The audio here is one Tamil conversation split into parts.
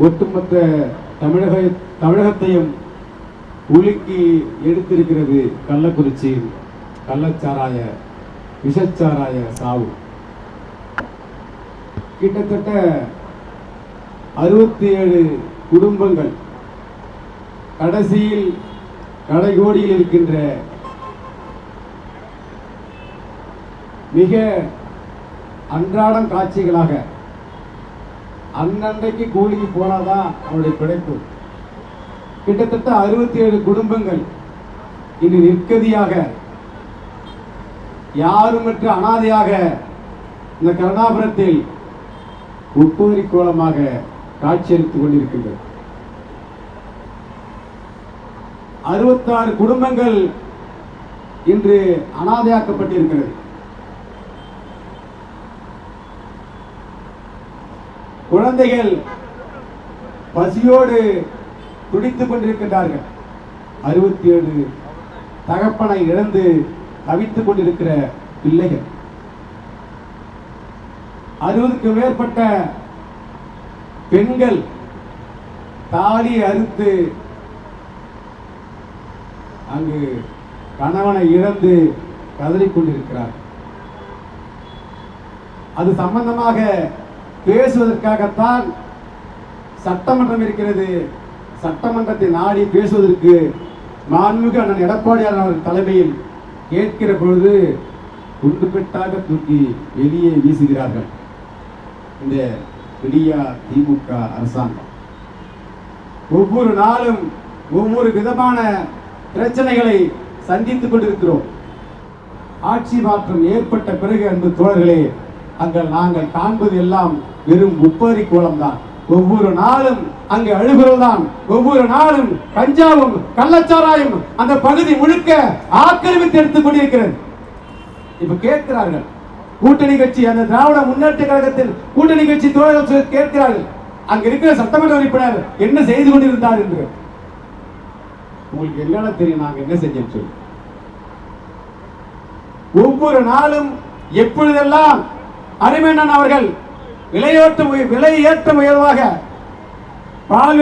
ஒட்டுமொத்த தமிழகத்தையும் உலுக்கி எடுத்திருக்கிறது கள்ளக்குறிச்சி கள்ளச்சாராய விஷச்சாராய சாவு. கிட்டத்தட்ட 67 குடும்பங்கள் கடைசியில் கடைகோடியில் இருக்கின்ற மிக அன்றாடம் காட்சிகளாக அன்னன்றைக்கு கூலிக்கு போனாதான் அவருடைய பிழைப்பு. கிட்டத்தட்ட 67 குடும்பங்கள் இன்று நிற்கதியாக யாருமற்ற அனாதையாக இந்த கருணாபுரத்தில் உப்புவரி கோலமாக காட்சியளித்துக் கொண்டிருக்கின்றது. 66 குடும்பங்கள் இன்று அனாதையாக்கப்பட்டிருக்கிறது. குழந்தைகள் பசியோடு துடித்துக் கொண்டிருக்கின்றார்கள். 67 தகப்பனை இழந்து தவித்துக் கொண்டிருக்கிற பிள்ளைகள். 60க்கும் மேற்பட்ட பெண்கள் தாலி அறுத்து அங்கு கணவனை இழந்து கதறிக்கொண்டிருக்கிறார். அது சம்பந்தமாக பேசுவதற்காகத்தான் சட்டமன்றம் இருக்கிறது. சட்டமன்றத்தை நாடி பேசுவதற்கு மாண்புமிகு அண்ணன் எடப்பாடியார் அவர்கள் தலைமையில் கேட்கிற பொழுது குண்டுபெட்டாக தூக்கி வெளியே வீசுகிறார்கள் இந்த விடியா திமுக அரசாங்கம். ஒவ்வொரு நாளும் ஒவ்வொரு விதமான பிரச்சனைகளை சந்தித்துக் கொண்டிருக்கிறோம். ஆட்சி மாற்றம் ஏற்பட்ட பிறகு அன்பு தோழர்களே, அங்கே நாங்கள் காண்பது எல்லாம் வெறும் உப்பரி கோலம் தான். ஒவ்வொரு நாளும் அங்கு அழுகுறதுதான். ஒவ்வொரு நாளும் கஞ்சாவும் கள்ளச்சாராயம் அந்த பகுதி முழுக்க ஆக்கிரமித்து எடுத்துக் கொண்டிருக்கிறது. இப்ப கேட்கிறார்கள் கூட்டணி கட்சி, அந்த திராவிட முன்னேற்ற கழகத்தில் கூட்டணி கட்சி தோழர்கள் கேட்கிறார்கள், அங்க இருக்கிற சட்டமன்ற உறுப்பினர் என்ன செய்து கொண்டிருந்தார் என்று. உங்களுக்கு என்னென்ன தெரியும், நாங்க என்ன செஞ்சோம் சொல்லி. ஒவ்வொரு நாளும் எப்பொழுதெல்லாம் அருமையண்ணன் அவர்கள் விலையேற்ற உயர்வாக பால்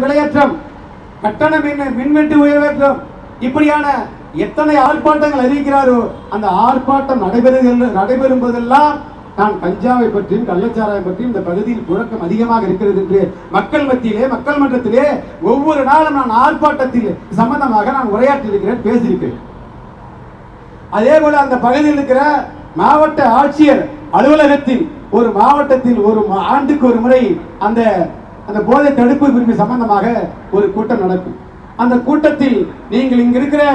விலையேற்றம், கட்டண மின்வெட்டு உயர்வேற்றம், இப்படியான எத்தனை ஆர்ப்பாட்டங்கள் அறிவிக்கிறாரோ அந்த ஆர்ப்பாட்டம் நடைபெறும் போதெல்லாம் நான் கஞ்சாவை பற்றியும் கள்ளச்சாராயம் பற்றியும் இந்த பகுதியில் புழக்கம் அதிகமாக இருக்கிறது என்று மக்கள் மத்தியிலே, மக்கள் மன்றத்திலே ஒவ்வொரு நாளும் நான் ஆர்ப்பாட்டத்தில் சம்பந்தமாக நான் உரையாற்றி இருக்கிறேன், பேசியிருக்கிறேன். அதே போல அந்த பகுதியில் இருக்கிற மாவட்ட ஆட்சியர் அலுவலகத்தில் ஒரு மாவட்டத்தில் ஒரு ஆண்டுக்கு ஒரு முறை அந்த அந்த போதை தடுப்பு பிரிவு சம்பந்தமாக ஒரு கூட்டம் நடக்கும். அந்த கூட்டத்தில் நீங்கள் இங்க இருக்கிற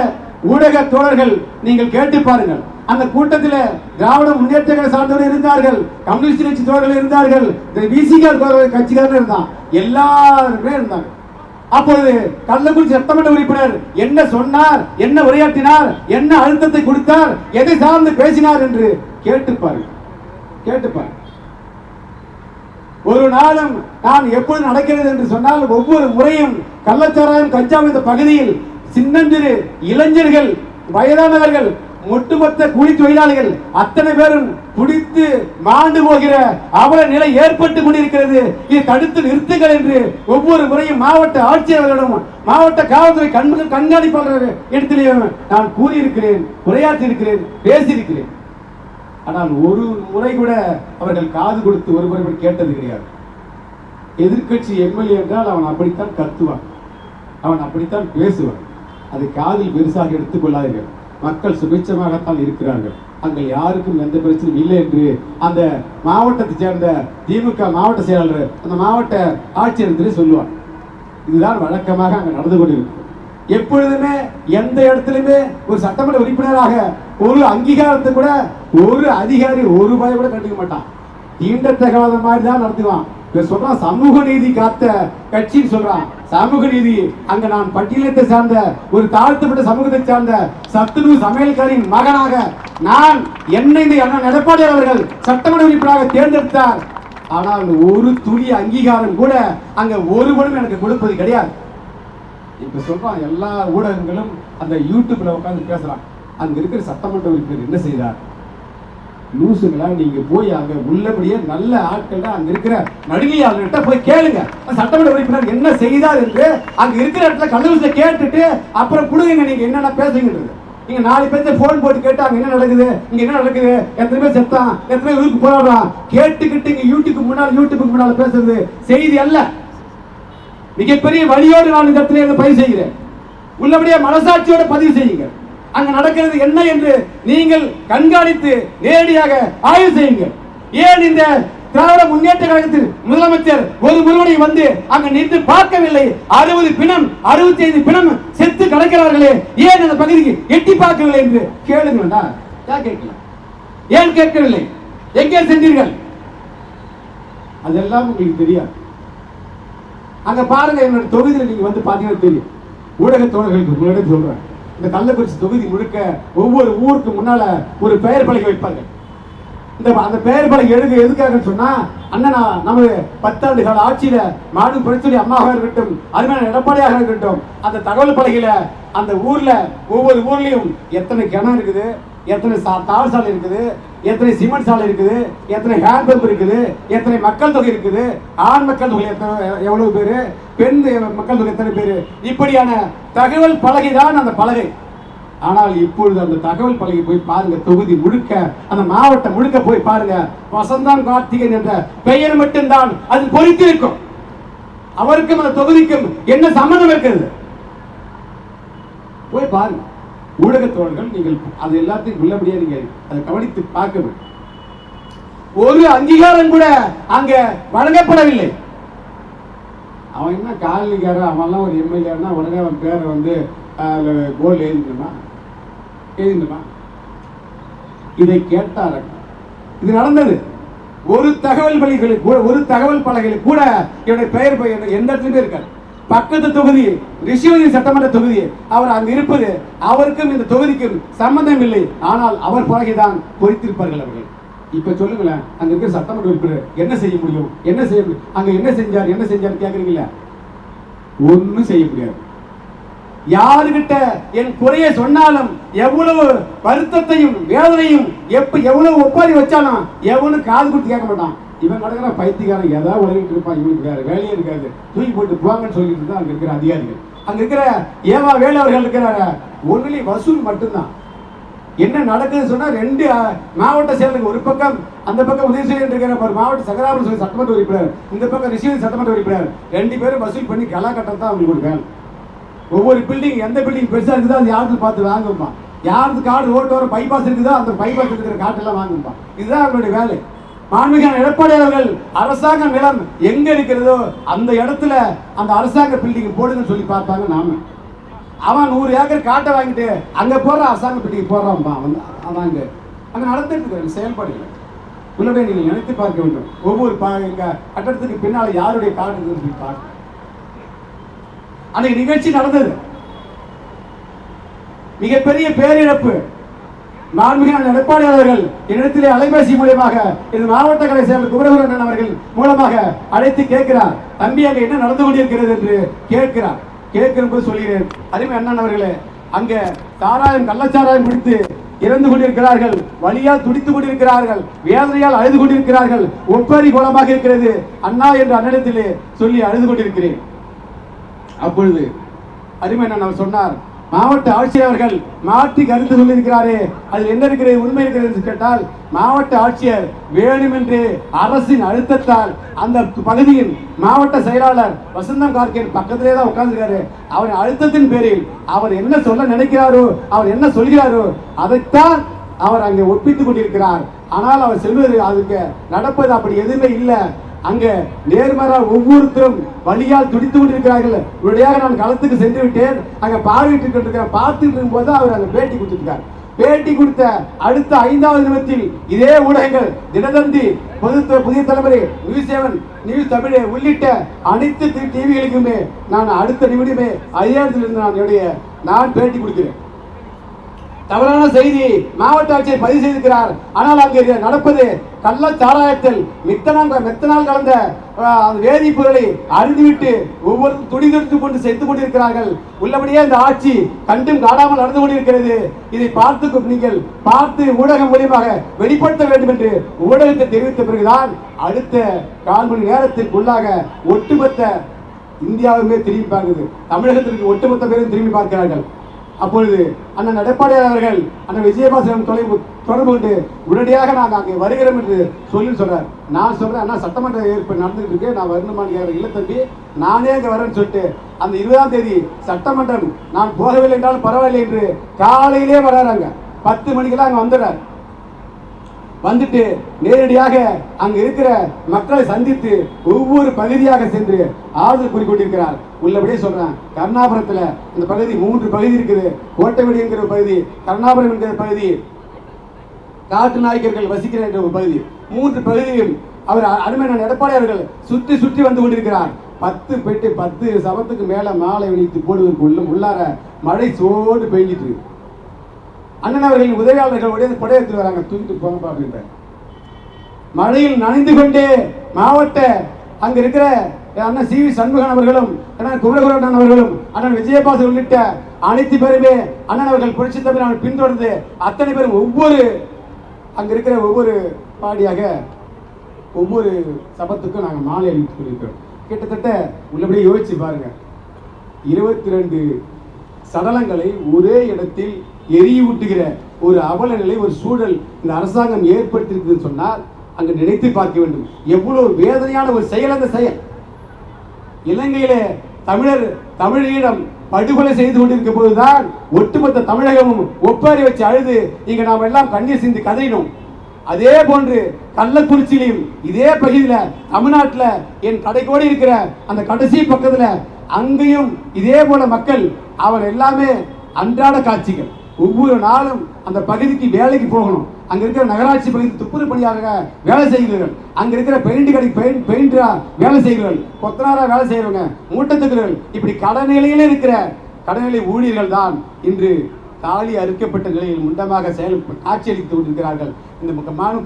ஊடக தோழர்கள் நீங்கள் கேட்டு பாருங்கள். அந்த கூட்டத்தில் திராவிட முன்னேற்ற கழக சார்ந்தவர்கள் இருந்தார்கள், கம்யூனிஸ்ட் கட்சி தோழர்கள் இருந்தார்கள், விசிக கட்சிக்காரர்கள் இருந்தான், எல்லாருமே இருந்தாங்க. அப்பொழுது கள்ளக்குறிச்சி சட்டமன்ற உறுப்பினர் என்ன சொன்னார், என்ன உரையாற்றினார், என்ன அழுத்தத்தை கொடுத்தார், எதை சார்ந்து பேசினார் என்று கேட்டுப்பாரு. ஒரு நாளும் நான் எப்பொழுது நடக்கிறது என்று சொன்னால் ஒவ்வொரு முறையும் கள்ளச்சாராயம் கஞ்சாவும் இந்த பகுதியில் சின்னஞ்சிறு இளைஞர்கள், வயதானவர்கள், ஒட்டுமொத்த கூலி தொழிலாளிகள் அத்தனை பேரும் குடித்து மாண்டு போகிற அவல நிலை ஏற்பட்டுக் கொண்டிருக்கிறது. இதை தடுத்து நிறுத்துங்கள் என்று ஒவ்வொரு முறையும் மாவட்ட ஆட்சியர்களிடம், மாவட்ட காவல்துறை கண்காணிப்பாளர் இடத்திலேயும் நான் கூறியிருக்கிறேன், உரையாற்றி இருக்கிறேன், பேசியிருக்கிறேன். ஆனால் ஒரு முறை கூட அவர்கள் காது கொடுத்து ஒரு முறை கேட்டது கிடையாது. எதிர்கட்சி எம்எல்ஏ என்றால் அவன் அப்படித்தான் கத்துவான், அவன் அப்படித்தான் பேசுவான். அதை காதில் பெருசாக எடுத்துக்கொள்ளாதீர்கள். மக்கள் சுபிட்சமாகத்தான் இருக்கிறார்கள், அங்கே யாருக்கும் எந்த பிரச்சனையும் இல்லை என்று அந்த மாவட்டத்தை சேர்ந்த திமுக மாவட்ட செயலாளர், அந்த மாவட்ட ஆட்சியர் சொல்லுவார். இதுதான் வழக்கமாக அங்கே நடந்து கொண்டிருக்கும். எப்பொழுதுமே எந்த இடத்திலுமே ஒரு சட்டமன்ற உறுப்பினராக ஒரு அங்கீகாரத்தை கூட ஒரு அதிகாரி ஒரு ரூபாய் கூட கண்டுக்க மாட்டான். தீண்டத்தகாத மாதிரி தான் நடத்துவான். சொல்றான் சமூக நீதி காத்த கட்சின்னு சொல்றான். சமூக நீதி அங்க நான் பட்டியலத்தை சார்ந்த ஒரு தாழ்த்தப்பட்ட சமூகத்தை சார்ந்த சத்துணவு சமையல்காரின் மகனாக நான் என்னை அண்ணன் எடப்பாடியார் அவர்கள் சட்டமன்ற உறுப்பினராக தேர்ந்தெடுத்தார். ஆனால் ஒரு துளி அங்கீகாரம் கூட அங்க ஒருவனும் எனக்கு கொடுப்பது கிடையாது. இப்ப சொல்றான் எல்லா ஊடகங்களும் அந்த யூடியூப்ல உட்கார்ந்து பேசுறான். அங்க இருக்கிற சட்டமன்ற உறுப்பினர் என்ன செய்தார், லூசுங்களா, நீங்க போய் அங்க உள்ளபடியே நல்ல ஆட்கள் அங்க இருக்கிற நடுநிலையாளர்கிட்ட போய் கேளுங்க, சட்டமன்ற உறுப்பினர் என்ன செய்தார் என்று அங்க இருக்கிற இடத்துல கல்லூரியில கேட்டுட்டு அப்புறம் கொடுங்க நீங்க என்னென்ன பேசுங்கிறது. நீங்க 4 பேர்த்த போன் போட்டு கேட்டு அங்க என்ன நடக்குது, இங்க என்ன நடக்குது, எத்தனை பேர் செத்தான், எத்தனை பேர் ஊருக்கு போராடுறான் கேட்டுக்கிட்டு இங்க யூடியூபுக்கு முன்னால பேசுறது செய்தி அல்ல. மிகப்பெரிய வழியோடு நான் இந்த இடத்துல பதிவு செய்கிறேன். உள்ளபடியே மனசாட்சியோட பதிவு செய்யுங்க. அங்க நடக்கிறது என்ன என்று நீங்கள் கண்காணித்து நேரடியாக ஆய்வு செய்யுங்கள். ஏன் இந்த திராவிட முன்னேற்ற கழகத்தில் முதலமைச்சர் ஒரு முறை வந்து அங்க நின்று பார்க்கவில்லை? 60 பிணம் 65 பிணம் செத்து கிடக்கிறார்களே, ஏன் அந்த பகுதிக்கு எட்டி பார்க்கவில்லை என்று கேளுங்களா? ஏன் கேட்கவில்லை? எங்கே சென்றீர்கள்? அதெல்லாம் உங்களுக்கு தெரியாது. அங்க பாருங்க, என்னோட தொகுதியில் நீங்க வந்து பாத்தீங்கன்னா தெரியும். ஊடக தோழர்களுக்கு முன்னாடி சொல்றேன், இந்த கள்ளக்குறிச்சி தொகுதி முழுக்க ஒவ்வொரு ஊருக்கு முன்னால ஒரு பெயர் பலகை வைப்பார்கள். அந்த பெயர் பலகை எதுக்காக சொன்னா, அண்ணனா நமது 10 ஆண்டு கால ஆட்சியில மாடு புரட்சி அம்மாவாக இருக்கட்டும், அருமையான எடப்பாடியாக இருக்கட்டும், அந்த தகவல் பலகையில அந்த ஊர்ல ஒவ்வொரு ஊர்லயும் எத்தனை கிணறு இருக்குது, எத்தனை தார் சாலை இருக்குது, எத்தனை சிமெண்ட் சாலை இருக்குது, எத்தனை ஹேண்ட் பம்ப் இருக்குது, எத்தனை மக்கள் தொகை இருக்குது, ஆண் மக்கள் தொகை எவ்வளவு பேரு, பெண் மக்கள் தொகை எத்தனை பேரு, இப்படியான தகவல் பலகை தான் அந்த பலகை. ஆனால் இப்பொழுது அந்த தகவல் பலகை போய் பாருங்க, தொகுதி முழுக்க அந்த மாவட்டம் முழுக்க போய் பாருங்க, வசந்தான் கார்த்திகேயன் என்ற பெயர் மட்டும்தான் அது பொறித்திருக்கும். அவருக்கும் அந்த தொகுதிக்கும் என்ன சம்பந்தம் இருக்கிறது? போய் பாருங்க. ஊடக தோழர்கள், நீங்கள் அது எல்லாத்தையும் உள்ளபடியே நீங்க அதை கவனித்து பார்க்க வேண்டும். ஒரு அங்கீகாரம் கூட அங்க வழங்கப்படவில்லை. அவன் என்ன காலனிக்காரன், அவன்லாம் ஒரு எம்எல்ஏன்னா உடனே அவன் பேரை வந்து கோல் எழுதிக்கணுமா? இதை கேட்டார். இது நடந்தது. ஒரு தகவல் பலகையில் கூட என்னுடைய பெயர் எந்த இடத்துலயுமே இருக்காது. பக்கத்து தொகுதி ரிஷிவதி சட்டமன்ற தொகுதி, அவர் அங்கு இருப்பது அவருக்கும் இந்த தொகுதிக்கும் சம்பந்தம் இல்லை. ஆனால் அவர் பலகைதான் பொறித்திருப்பார்கள் அவர்கள். இப்ப சொல்லுங்களேன், அங்க இருக்கிற சட்டமன்ற உறுப்பினர் என்ன செய்ய முடியும்? அங்க என்ன செஞ்சார் கேக்குறீங்களா? ஒன்னும் செய்ய முடியாது. யாருகிட்ட என் குறைய சொன்னாலும், எவ்வளவு வருத்தத்தையும் வேதனையும் எவ்வளவு ஒப்பாரி வச்சாலும் எவனும் காது கொடுத்து கேட்க மாட்டான். இவன் நடக்கிற பைத்தியக்காரன் ஏதாவது உலகிட்டு இருப்பான், இவனுக்கு வேற வேலையே இருக்காது, தூக்கி போட்டு போவாங்கன்னு சொல்லிட்டு தான் அங்க இருக்கிற அதிகாரிகள். அங்க இருக்கிற ஏவா வேலை அவர்கள் இருக்கிறாங்க. ஒன்லி வசூல் மட்டும்தான். என்ன நடக்குது சொன்னா, 2 மாவட்ட செயலர்கள், ஒரு பக்கம் அந்த பக்கம் உதயசூரியன் இருக்கிற மாவட்ட சங்கராபுரம் சட்டமன்ற உறுப்பினர், இந்த பக்கம் ரிஷிவதி சட்டமன்ற உறுப்பினர், 2 பேரும் வசூல் பண்ணி கலா கட்டம் தான் அவங்களுக்கு ஒரு வேலை. ஒவ்வொரு பில்டிங், எந்த பில்டிங் பெருசா இருக்குதோ அது யாருக்கு பார்த்து வாங்கும்பா, யாருக்கு காடு ரோட்டு வர பைபாஸ் இருக்குதோ அந்த பைபாஸ் இருக்கிற காட்டெல்லாம் வாங்கும்பா. இதுதான் அவங்களுடைய வேலை. மாண்புமிகு எடப்பாடி அவர்கள் அரசாங்க நிலம் எங்க இருக்கிறதோ அந்த இடத்துல அந்த அரசாங்க பில்டிங் போடுங்கன்னு சொல்லி பார்த்தாங்க. நாம அவன் 100 ஏக்கர் காட்டை வாங்கிட்டு அங்க போற அரசாங்க பில்டிங் போடுறான்பா. அவன் அங்க நடந்துட்டு இருக்க செயல்பாடுகள் உள்ளவே நீங்கள் நினைத்து பார்க்க வேண்டும். ஒவ்வொரு கட்டடத்துக்கு பின்னால யாருடைய காடு இருக்குன்னு சொல்லி பார்க்க. அன்னைக்கு நிகழ்ச்சி நடந்தது. மிகப்பெரிய பேரிழப்பு. மாண்புமிகு எடப்பாடி அவர்கள் என்னிடத்திலே அலைபேசி மூலமாக இந்த மாவட்ட கலை செயலர் குமரகுரன் அவர்கள் மூலமாக அழைத்து கேட்கிறார், தம்பி அங்க என்ன நடந்து கொண்டிருக்கிறது என்று கேட்கிறார். கேட்கிறபோது சொல்கிறேன், அருமை அண்ணன் அவர்களே, அங்க கள்ளச்சாராயம் பிடித்து இறந்து கொண்டிருக்கிறார்கள், வலியால் துடித்துக் கொண்டிருக்கிறார்கள், வேதனையால் அழுது கொண்டிருக்கிறார்கள், ஒப்பரி கோலமாக இருக்கிறது அண்ணா என்று அண்ணனிடத்திலே சொல்லி அழுது கொண்டிருக்கிறேன். அப்பொழுது அருமை அண்ணன் அவர் சொன்னார், மாவட்ட ஆட்சியர் அவர்கள் மாற்றி கருத்து சொல்லியிருக்கிறாரே, அதில் என்ன இருக்கிறது, உண்மை இருக்கிறது என்று கேட்டால், மாவட்ட ஆட்சியர் வேணுமென்று அரசின் அழுத்தத்தால் அந்த பகுதியின் மாவட்ட செயலாளர் வசந்தம் கார்த்திகேயன் பக்கத்திலே தான் உட்கார்ந்துருக்காரு, அவரின் அழுத்தத்தின் பேரில் அவர் என்ன சொல்ல நினைக்கிறாரோ, அவர் என்ன சொல்கிறாரோ அதைத்தான் அவர் அங்கே ஒப்பித்துக் கொண்டிருக்கிறார். ஆனால் அவர் செல்வது அதுக்கு நடப்பது அப்படி எதுவுமே இல்லை. அங்க நேர்மாறாக ஒவ்வொருத்தரும் வழியால் துடித்துக் கொண்டிருக்கிறார்கள். உடனடியாக நான் களத்துக்கு சென்று விட்டேன். அங்க பார்வையிட்டு கொண்டிருக்கிறேன். பார்த்துட்டு இருக்கும் போது அவர் அங்க பேட்டி கொடுத்திருக்கார். பேட்டி கொடுத்த அடுத்த 5வது நிமிடத்தில் இதே ஊடகங்கள், தினதந்தி, புதிய தலைமுறை, நியூஸ் 7, நியூஸ் தமிழ் உள்ளிட்ட அனைத்து டிவிகளுக்குமே நான் அடுத்த நிமிடமே அதிகாரத்தில் இருந்து நான் பேட்டி கொடுக்கிறேன். தவறான செய்தி மாவட்ட ஆட்சியர் பதிவு செய்திருக்கிறார். ஆனால் அங்கே நடப்பது கள்ளச்சாராயத்தில் மெத்தனால் கலந்த வேதிப்பொருளை அருந்திவிட்டு ஒவ்வொரு துடிதுடித்து கொண்டு செத்து கொண்டிருக்கிறார்கள். உள்ளபடியே இந்த ஆட்சி கண்டும் காணாமல் நடந்து கொண்டிருக்கிறது. இதை நீங்கள் பார்த்து ஊடகம் மூலியமாக வெளிப்படுத்த வேண்டும் என்று ஊடகத்தை தெரிவித்த பிறகுதான் அடுத்த 4 மணி நேரத்திற்குள்ளாக ஒட்டுமொத்த இந்தியாவுமே திரும்பி பார்க்குது. தமிழகத்திற்கு ஒட்டுமொத்த பேரும் திரும்பி பார்க்கிறார்கள். அப்பொழுது அண்ணன் எடப்பாடி அவர்கள் அண்ணன் விஜயபாஸ்கரன் தொடர்பு கொண்டு உடனடியாக நாங்கள் அங்கே வருகிறோம் என்று சொல்றார். நான் சொல்றேன், அண்ணா சட்டமன்ற ஏற்பாடு நடந்துகிட்டு இருக்கு, நான் வரணுமான்னு கேட்கிற. இல்லை தம்பி, நானே அங்கே வரேன்னு சொல்லிட்டு அந்த 20ஆம் தேதி சட்டமன்றம் நான் போகவில்லை என்றாலும் பரவாயில்லை என்று காலையிலே வர்றாங்க. 10 மணிக்கெல்லாம் அங்கே வந்துடுறார். வந்துட்டு நேரடியாக அங்க இருக்கிற மக்களை சந்தித்து ஒவ்வொரு பகுதியாக சென்று ஆறுதல் கூறிக்கொண்டிருக்கிறார். உள்ளபடியே சொல்றேன், கருணாபுரத்துல இந்த பகுதி 3 பகுதி இருக்குது. கோட்டைவெடி என்கிற பகுதி, கருணாபுரம் என்கிற பகுதி, காட்டு நாயக்கர்கள் வசிக்கிற என்ற ஒரு பகுதி, 3 பகுதியும் அவர் அருமையான எடப்பாடி அவர்கள் சுற்றி சுற்றி வந்து கொண்டிருக்கிறார். 10 பெட்டு 10 சபத்துக்கு மேல மாலை விழித்து போடுவதற்கு உள்ளார மழை சோடு பெய்ஞ்சிட்டு அண்ணன் அவர்களின் உதவியாளர்கள் கொடையத்தில் வராங்க, தூக்கிட்டு போங்கப்பா அப்படின்ற. மழையில் நனைந்து கொண்டே மாவட்ட அங்க இருக்கிற அண்ணன் சி.வி. சண்முகன் அவர்களும் அண்ணன் குமரகுரன் அவர்களும் அண்ணன் விஜயபாஸ்கர் உள்ளிட்ட அனைத்து பேருமே அண்ணன் அவர்கள் புரட்சி தமிழ் பின்தொடர்ந்து அத்தனை பேரும் ஒவ்வொரு அங்க இருக்கிற ஒவ்வொரு பாடியாக ஒவ்வொரு சபத்துக்கும் நாங்கள் மாலை அளித்துக் கொண்டிருக்கிறோம். கிட்டத்தட்ட உள்ளபடியே யோசிச்சு பாருங்க, 22 சடலங்களை ஒரே இடத்தில் எரியூட்டுகிற ஒரு அவல நிலை, ஒரு சூழல் இந்த அரசாங்கம் ஏற்படுத்தியிருக்குன்னு சொன்னால் அங்கு நினைத்து பார்க்க வேண்டும். எவ்வளவு வேதனையான ஒரு செயல் அந்த செயல். இலங்கையில தமிழீழம் படுகொலை செய்து கொண்டிருக்கும் போதுதான் ஒட்டுமொத்த தமிழகமும் ஒப்பாரி வச்சு அழுது இங்க நாம் எல்லாம் கண்ணீர் சிந்தி கதையினோம். அதே போன்று கள்ளக்குறிச்சியிலும் இதே பகுதியில தமிழ்நாட்டில் என் கடைக்கோடி இருக்கிற அந்த கடைசி பக்கத்துல அங்கேயும் இதே போல மக்கள் அவர் எல்லாமே அன்றாட காட்சிகள். ஒவ்வொரு நாளும் அந்த பகுதிக்கு வேலைக்கு போகணும். அங்க இருக்கிற நகராட்சி பகுதி துப்புரவு பணியாக வேலை செய்கிறவர்கள், அங்க இருக்கிற பெயிண்ட் கடை பெயிண்டரா வேலை செய்கிறவர்கள், கொத்தனாரா வேலை செய்யறவங்க, மூட்டத்துக்குறவர்கள், இப்படி கடநிலையில இருக்கிற கடநிலை ஊழியர்கள் தான் இன்று தாலி அறுக்கப்பட்ட நிலையில் முண்டமாக காட்சியளித்து கொண்டிருக்கிறார்கள். இந்த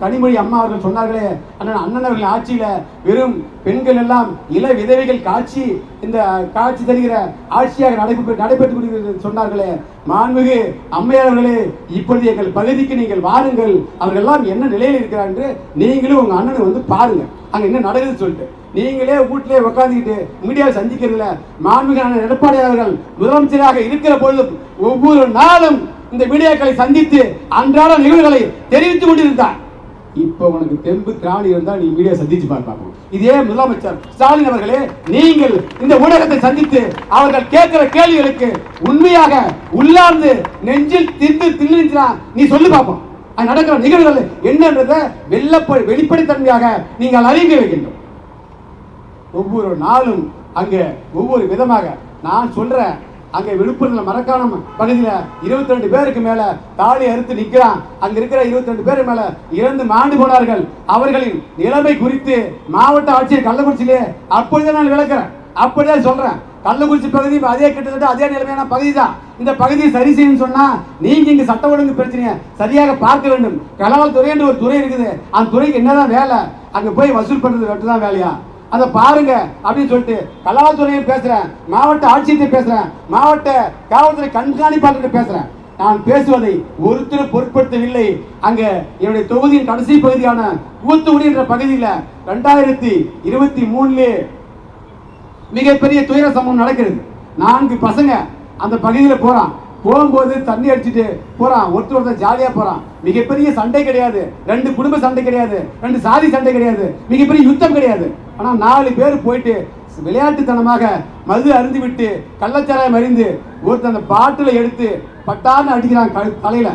கனிமொழி அம்மா அவர்கள் சொன்னார்களே, அண்ணன் அவர்கள் ஆட்சியில வெறும் பெண்கள் எல்லாம் இள விதவைகள் காட்சி இந்த காட்சி தருகிற ஆட்சியாக நடைபெற்றுக் கொண்டிருக்கிறது சொன்னார்களே. மாண்புமிகு அம்மையார் அவர்களே, இப்பொழுது எங்கள் பகுதிக்கு நீங்கள் வாருங்கள், அவர்கள் எல்லாம் என்ன நிலையில் இருக்கிறார் என்று நீங்களும் உங்க அண்ணனை வந்து பாருங்க, அங்க என்ன நடக்குதுன்னு சொல்லிட்டு. நீங்களே வீட்டிலே உட்காந்துக்கிட்டு மீடியாவை சந்திக்கிறதுல மாண்புமிகு எடப்பாடி அவர்கள் முதலமைச்சராக இருக்கிற பொழுதும் ஒவ்வொரு நாளும் இந்த மீடியாக்களை சந்தித்து அன்றாட நிகழ்வுகளை தெரிவித்துக் கொண்டிருந்தார். இப்ப உனக்கு தெம்பு திராணி இருந்தால் நீ மீடியா சந்திச்சு பார்ப்பாங்க. இதே முதலமைச்சர் ஸ்டாலின் அவர்களே, நீங்கள் இந்த ஊடகத்தை சந்தித்து அவர்கள் கேட்கிற கேள்விகளுக்கு உண்மையாக உள்ளார்ந்து நெஞ்சில் தின்னு நீ சொல்லி பார்ப்போம். அது நடக்கிற நிகழ்வுகள் என்னன்றதை வெளிப்படைத்தன்மையாக நீங்கள் அறிவிக்க வைக்கின்றோம். ஒவ்வொரு நாளும் அங்க ஒவ்வொரு விதமாக நான் சொல்றேன். அங்க விழுப்புரத்தில் மரக்காணம் பகுதியில் 22 பேருக்கு மேல தாலி அறுத்து நிற்கிறான். அங்க இருக்கிற 22 பேருக்கு மேல இறந்து மாண்டு போனார்கள். அவர்களின் நிலைமை குறித்து மாவட்ட ஆட்சியர் கள்ளக்குறிச்சியிலே அப்பொழுதே நான் விளக்குறேன், அப்படியே சொல்றேன். கள்ளக்குறிச்சி பகுதி அதே கிட்டத்தட்ட அதே நிலைமையான பகுதி தான். இந்த பகுதியை சரி செய்யணும் சொன்னா நீங்க இங்க சட்ட ஒழுங்கு பிரச்சனையை சரியாக பார்க்க வேண்டும். கலால் துறை என்று ஒரு துறை இருக்குது, அந்த துறைக்கு என்னதான் வேலை? அங்க போய் வசூல் பண்றது மட்டும்தான் வேலையா? அதை பாருங்க அப்படின்னு சொல்லிட்டு கலால்துறையை பேசுறேன், மாவட்ட ஆட்சியத்தை பேசுறேன், மாவட்ட காவல்துறை கண்காணிப்பாளர்கிட்ட பேசுறேன். நான் பேசுவதை ஒருத்தர் பொருட்படுத்தவில்லை. அங்க என்னுடைய தொகுதியின் கடைசி பகுதியான ஊத்துக்குடி என்ற பகுதியில் 2023 மிகப்பெரிய துயர சம்பவம் நடக்கிறது. 4 பசங்க அந்த பகுதியில் போறான். போகும்போது தண்ணி அடிச்சுட்டு போறான். ஒருத்தர் ஜாலியா போறான். மிகப்பெரிய சண்டை கிடையாது, 2 குடும்ப சண்டை கிடையாது, 2 சாதி சண்டை கிடையாது, மிகப்பெரிய யுத்தம் கிடையாது. ஆனா 4 பேர் போயிட்டு விளையாட்டுத்தனமாக மது அருந்து விட்டு கள்ளச்சாராயம் அறிந்து ஒருத்தர் அந்த பாட்டில எடுத்து பட்டான்னு அடிக்கிறான். தலையில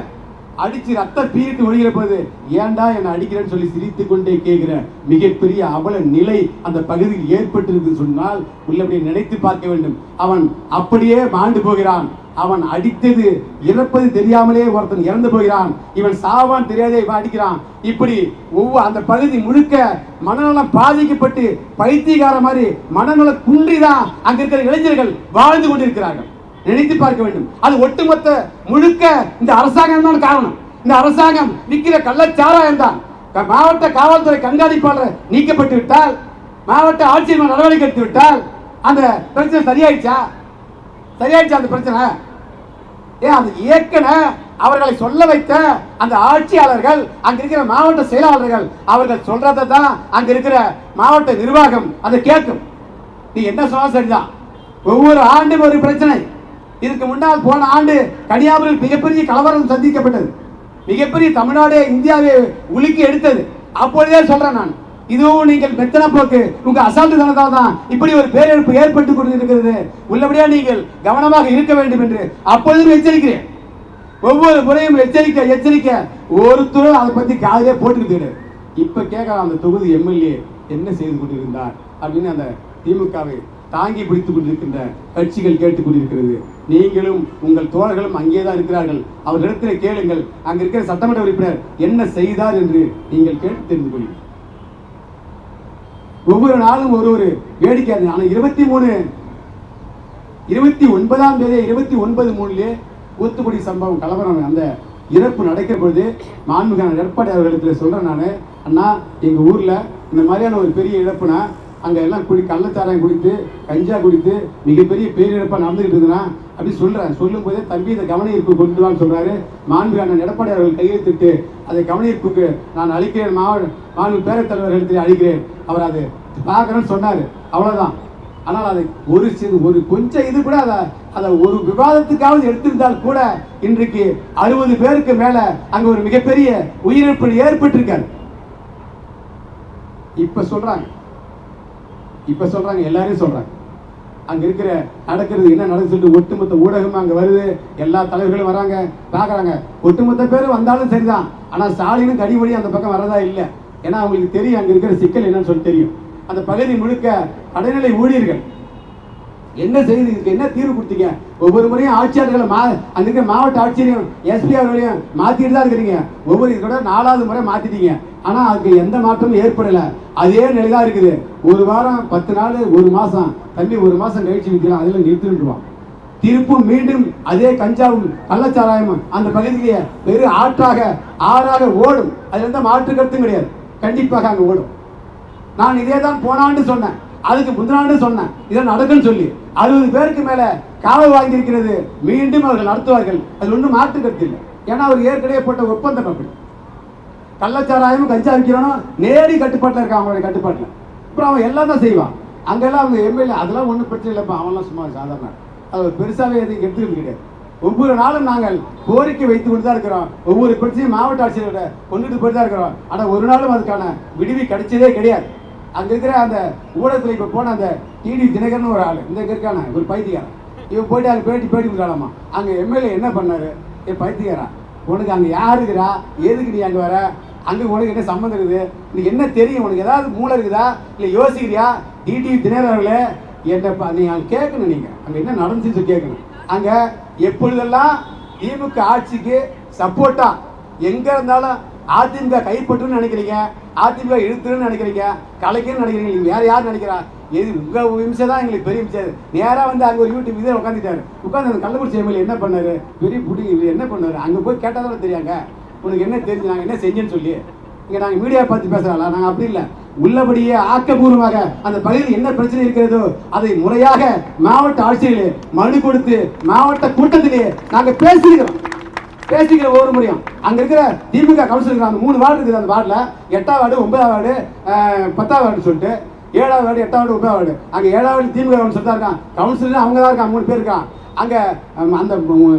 அடிச்சு ரத்த பீரிட்டு ஒழிகிற போது ஏன்டா என்ன அடிக்கிறேன்னு சொல்லி சிரித்து கொண்டே கேட்கிற மிகப்பெரிய அவல நிலை அந்த பகுதியில் ஏற்பட்டிருக்கு சொன்னால் உள்ளபடியே நினைத்து பார்க்க வேண்டும். அவன் அப்படியே மாண்டு போகிறான். அவன் அடித்தது இறப்பது தெரியாமலே ஒருத்தன் இறந்து போகிறான். இவன் சாவான் தெரியாதே இவன் அடிக்கிறான். இப்படி அந்த பகுதி முழுக்க மனநலம் பாதிக்கப்பட்டு பைத்தியக்கார மாதிரி மனநல குன்றிதான் அங்க இருக்கிற இளைஞர்கள் வாழ்ந்து கொண்டிருக்கிறார்கள். நினைத்து பார்க்க வேண்டும். அது ஒட்டுமொத்த முழுக்க இந்த அரசாங்கம் தான் காரணம். இந்த அரசாங்கம் விற்கிற கள்ளச்சாராயம் தான். மாவட்ட காவல்துறை கண்காணிப்பாளர் நீக்கப்பட்டு விட்டால், மாவட்ட ஆட்சியர் நடவடிக்கை எடுத்து விட்டால் அந்த பிரச்சனை சரியாயிடுச்சா? அந்த பிரச்சனை அது ஏற்கனவே அவர்களை சொல்ல வைத்த அந்த ஆட்சியாளர்கள், அங்க இருக்கிற மாவட்ட செயலாளர்கள் அவர்கள் சொல்றதை தான் அங்க இருக்கிற மாவட்ட நிர்வாகம் அதை கேட்கும். நீ என்ன சொன்னா சரிதான். ஒவ்வொரு ஆண்டும் ஒரு பிரச்சனை. இதுக்கு முன்னால் போன ஆண்டு கன்னியாகுமரியில் மிகப்பெரிய கலவரம் சந்திக்கப்பட்டது. மிகப்பெரிய தமிழ்நாடு இந்தியாவை உலுக்கி எடுத்தது. அப்பொழுதே சொல்றேன் நான், இதுவும் நீங்கள் மெத்தன போக்கு, உங்க அசால்ட்டு தனத்தால் தான் இப்படி ஒரு பேரிழப்பு ஏற்பட்டு கொண்டிருக்கிறது. உள்ளபடியா நீங்கள் கவனமாக இருக்க வேண்டும் என்று அப்பொழுதும் எச்சரிக்கிறேன். ஒவ்வொரு முறையும் எச்சரிக்கை ஒருத்தரும் அதை பத்தி காதலே போட்டுக்கிட்டு இப்ப கேட்கலாம், அந்த தொகுதி எம்எல்ஏ என்ன செய்து கொண்டிருந்தார் அப்படின்னு அந்த திமுகவை தாங்கி பிடித்துக் கொண்டிருக்கின்ற கட்சிகள் கேட்டுக் கொண்டிருக்கிறது. நீங்களும் உங்கள் தோழர்களும் அங்கேதான் இருக்கிறார்கள். அவர்களிடத்தில் கேளுங்கள், அங்க இருக்கிற சட்டமன்ற உறுப்பினர் என்ன செய்தார் என்று நீங்கள் கேட்டு தெரிந்து கொள்ளுங்கள். ஒவ்வொரு நாளும் ஒரு வேடிக்கை. ஆனா 29ஆம் தேதி 29/3 ஊத்துக்குடி சம்பவம் கலவரம் அந்த இறப்பு நடக்கிற பொழுது மாண்புமிகு எடப்பாடி அவர்களிடத்தில் சொல்றேன் நான், அண்ணா எங்க ஊர்ல இந்த மாதிரியான ஒரு பெரிய இழப்புனா அங்க எல்லாம் கள்ளச்சாராயம் குடித்து கஞ்சா குடித்து மிகப்பெரிய பேரிழப்பா நடந்துகிட்டு இருக்குதுன்னா அப்படி சொல்றேன். சொல்லும் போதே தம்பி இதை கவனஈர்ப்பு கொண்டு வான்னு சொல்றாரு. மாண்புமிகு எடப்பாடி அவர்கள் கையெழுத்திட்டு அதை கவனஈர்ப்புக்கு நான் அளிக்கிறேன், மாண்பு பேரவைத் தலைவர்களுக்கு அளிக்கிறேன். அவர் அதை பார்க்கறேன்னு சொன்னாரு, அவ்வளவுதான். ஆனால் அதை ஒரு கொஞ்சம் இது கூட அதை ஒரு விவாதத்துக்காவது எடுத்திருந்தால் கூட இன்றைக்கு 60 பேருக்கு மேல அங்க ஒரு மிகப்பெரிய உயிரிழப்பு ஏற்பட்டிருக்காரு. இப்ப சொல்றாங்க எல்லாரும் சொல்றாங்க, அங்க இருக்கிற நடக்கிறது என்ன நடந்து சொல்லிட்டு ஒட்டுமொத்த ஊடகம் அங்க வருது, எல்லா தலைவர்களும் வராங்க பாக்குறாங்க. ஒட்டுமொத்த பேரும் வந்தாலும் சரிதான், ஆனா ஸ்டாலினும் கனிமொழி அந்த பக்கம் வரதா இல்லை. ஏன்னா அவங்களுக்கு தெரியும் அங்க இருக்கிற சிக்கல் என்னன்னு சொல்லி தெரியும். அந்த பகுதி முழுக்க கடைநிலை ஊழியர்கள் என்ன செய்து இதுக்கு என்ன தீர்வு கொடுத்தீங்க? ஒவ்வொரு முறையும் ஆட்சியாளர்களை அங்க இருக்கிற மாவட்ட ஆட்சியரையும் எஸ்பி அவர்களையும் மாத்திட்டு தான் இருக்கிறீங்க. ஒவ்வொரு இது கூட 4வது முறை மாத்திட்டீங்க. ஆனா அதுக்கு எந்த மாற்றமும் ஏற்படல, அதே நிலைதான் இருக்குது. ஒரு வாரம் 10 நாள் 1 மாசம் தம்பி 1 மாசம் கழிச்சு விற்கலாம், அதில் நிறுத்திடுவான். திருப்பும் மீண்டும் அதே கஞ்சாவும் கள்ளச்சாராயமும் அந்த பகுதியிலேயே வெறும் ஆறாக ஓடும். அதுல எந்த மாற்று கருத்தும் கிடையாது, கண்டிப்பாக அங்க ஓடும். நான் இதே தான் போன ஆண்டு சொன்னேன், அதுக்கு முந்தின ஆண்டு சொன்னேன், இதெல்லாம் நடக்குன்னு சொல்லி 60 பேருக்கு மேல காவல் வாங்கியிருக்கிறது. மீண்டும் அவர்கள் நடத்துவார்கள், அது ஒன்றும் மாற்று கருத்து இல்லை. ஏன்னா அவர் ஏற்கனவே போட்ட ஒப்பந்தம் அப்படி. கள்ளச்சாராயமும் கஞ்சா விற்கிறோம் நேரடி கட்டுப்பாட்டில் இருக்கான், அவங்களுடைய கட்டுப்பாட்டில். அப்புறம் அவன் எல்லாம் தான் செய்வான். அங்கெல்லாம் அவங்க எம்எல்ஏ அதெல்லாம் ஒன்றும் பிரச்சனை இல்லைப்பா, அவன்லாம் சும்மா சாதாரண, அது பெருசாகவே எதுவும் எடுத்துக்கிட்டு கிடையாது. ஒவ்வொரு நாளும் நாங்கள் கோரிக்கை வைத்து கொண்டு தான் இருக்கிறோம். ஒவ்வொரு பிரச்சனையும் மாவட்ட ஆட்சியர்கிட்ட கொண்டுட்டு போயிட்டு தான் இருக்கிறோம். ஆனால் ஒரு நாளும் அதுக்கான விடுவி கிடைச்சதே கிடையாது. அங்கே இருக்கிற அந்த ஊடகத்தில் இப்போ போன அந்த டிடி தினகரன் ஒரு ஆள் இந்த இருக்கான ஒரு பைத்தியக்காரன், இவன் போயிட்டு அங்கே பேட்டி கொடுக்கலாமா? அங்கே எம்எல்ஏ என்ன பண்ணாரு? பைத்தியக்காரா, உனக்கு அங்கே யார் இருக்கிறா, எதுக்கு நீ அங்கே வர, அங்கே உனக்கு என்ன சம்மந்தம் இருக்குது, நீ என்ன தெரியும், உனக்கு ஏதாவது மூளை இருக்குதா, இல்லை யோசிக்கிறியா? டிடி தினகரன் அவர்களே என்ன நீ அங்கே கேட்கணும், நீங்கள் அங்கே என்ன நடந்துச்சு கேட்கணும். அங்கே எப்பொழுதெல்லாம் திமுக ஆட்சிக்கு சப்போர்ட்டா எங்க இருந்தாலும் அதிமுக கைப்பற்றுன்னு நினைக்கிறீங்க, அதிமுக இழுத்துன்னு நினைக்கிறீங்க, கலைக்குன்னு நினைக்கிறீங்க, நீங்க வேற யாரும் நினைக்கிறா? எது உங்க விமர்சை தான் எங்களுக்கு பெரிய விமர்சை. நேரா வந்து அங்க ஒரு யூடியூப் இதில் உட்காந்துட்டாரு. உட்காந்து அந்த கள்ளக்குறிச்சி எம்எல்ஏ என்ன பண்ணாரு, பெரிய புடி என்ன பண்ணாரு, அங்க போய் கேட்டாதான் தெரியாங்க உனக்கு என்ன தெரிஞ்சு நாங்க என்ன செஞ்சேன்னு சொல்லி. இங்க நாங்க மீடியா பார்த்து பேசுறாங்களா? நாங்க அப்படி இல்லை, உள்ளபடியே ஆக்கப்பூர்வமாக அந்த பகுதியில் என்ன பிரச்சனை இருக்கிறதோ அதை முறையாக மாவட்ட ஆட்சியர்களே மனு கொடுத்து மாவட்ட கூட்டத்திலே நாங்க பேசிக்கிற ஒவ்வொரு முறையும் அங்க இருக்கிற திமுக கவுன்சிலர் அந்த 3 வார்டு இருக்குது. அந்த வார்டுல 8ஆம் வார்டு 9ஆம் வார்டு 10ஆம் வார்டு சொல்லிட்டு 7ஆம் வார்டு 8ஆம் வார்டு 9ஆம் வார்டு அங்க 7ஆம் வார்டு திமுக கவுன்சிலர் தான் இருக்கான். கவுன்சிலர் அவங்க தான் இருக்கான், 3 பேர் இருக்கான். அங்க அந்த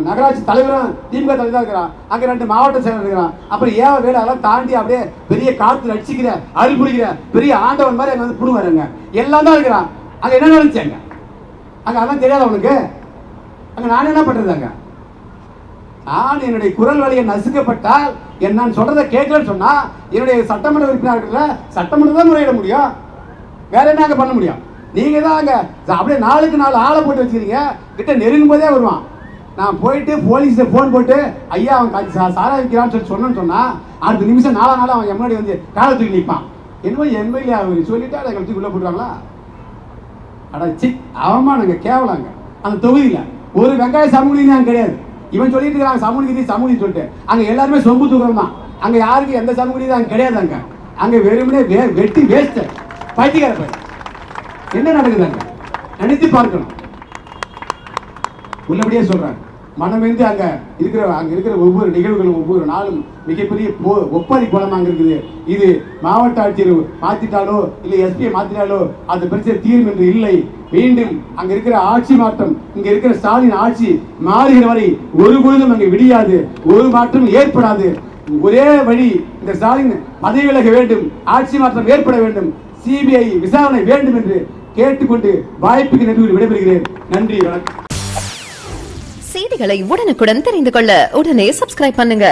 நகராட்சி தலைவரும் திமுக தலைவர் தான் இருக்கிறான். அங்க 2 மாவட்ட செயலர் இருக்கிறான். அப்புறம் வேலை அதெல்லாம் தாண்டி அப்படியே பெரிய காத்து அடிச்சுக்கிற அருள் புரிக்கிற பெரிய ஆண்டவன் மாதிரி அங்க வந்து புடுவாருங்க எல்லாம் தான் இருக்கிறான். அங்க என்ன நினைச்சாங்க? அங்க அதான் தெரியாது அவனுக்கு. அங்க நான் என்ன பண்றதாங்க? நான் என்னுடைய குரல் வழியை நசுக்கப்பட்டால் நான் சொல்றதை கேட்கலன்னு சொன்னா என்னுடைய சட்டமன்ற உறுப்பினர்கள் சட்டமன்றம் தான் முறையிட முடியும், வேற என்ன பண்ண முடியும்? நீங்க தான் அங்க அப்படியே 4க்கு 4 ஆளை போட்டு வச்சுக்கிறீங்க. கிட்ட நெருங்கும் போதே வருவான். நான் போயிட்டு போலீஸ் போன் போட்டு ஐயா அவன் சாரா வைக்கிறான்னு சொல்லி சொன்னேன்னு சொன்னா அடுத்த நிமிஷம் 4 நாள் அவன் எம்எல்ஏ வந்து காலை தூக்கி நிற்பான். என்னமோ எம்எல்ஏ அவர் சொல்லிட்டு அதை உள்ள போடுறாங்களா? அட சி அவமானங்க, கேவலாங்க. அந்த தொகுதியில ஒரு வெங்காய சமூக நீதி அங்க கிடையாது. இவன் சொல்லிட்டு இருக்காங்க சமூக நீதி சொல்லிட்டு, அங்க எல்லாருமே சொம்பு தூக்கம் தான். அங்க யாருக்கு எந்த சமூக நீதி அங்க கிடையாது. அங்க வெறுமனே வெட்டி வேஸ்ட் பைத்தியக்கார பையன். என்ன நடக்குது அங்க நினைத்து பார்க்கணும். உள்ளபடியே சொல்றாங்க, மனமிருந்து அங்க இருக்கிற ஒவ்வொரு நிகழ்வுகளும் ஒவ்வொரு நாளும் மிகப்பெரிய ஒப்பாரி கோலமா அங்க இருக்குது. இது மாவட்ட ஆட்சியர் மாத்திட்டாலோ இல்ல எஸ்பியை மாத்திட்டாலோ அந்த பிரச்சனை தீரும் என்று இல்லை. மீண்டும் அங்க இருக்கிற ஆட்சி மாற்றம், இங்க இருக்கிற ஸ்டாலின் ஆட்சி மாறுகிற வரை ஒரு பொழுதும் அங்க விடியாது, ஒரு மாற்றம் ஏற்படாது. ஒரே வழி, இந்த ஸ்டாலின் பதவி விலக வேண்டும், ஆட்சி மாற்றம் ஏற்பட வேண்டும், சிபிஐ விசாரணை வேண்டும் என்று கேட்டுக்கொண்டு வாய்ப்புக்கு நன்றி விடைபெறுகிறேன். நன்றி, வணக்கம். செய்திகளை உடனுக்குடன் தெரிந்து கொள்ள உடனே சப்ஸ்கிரைப் பண்ணுங்க.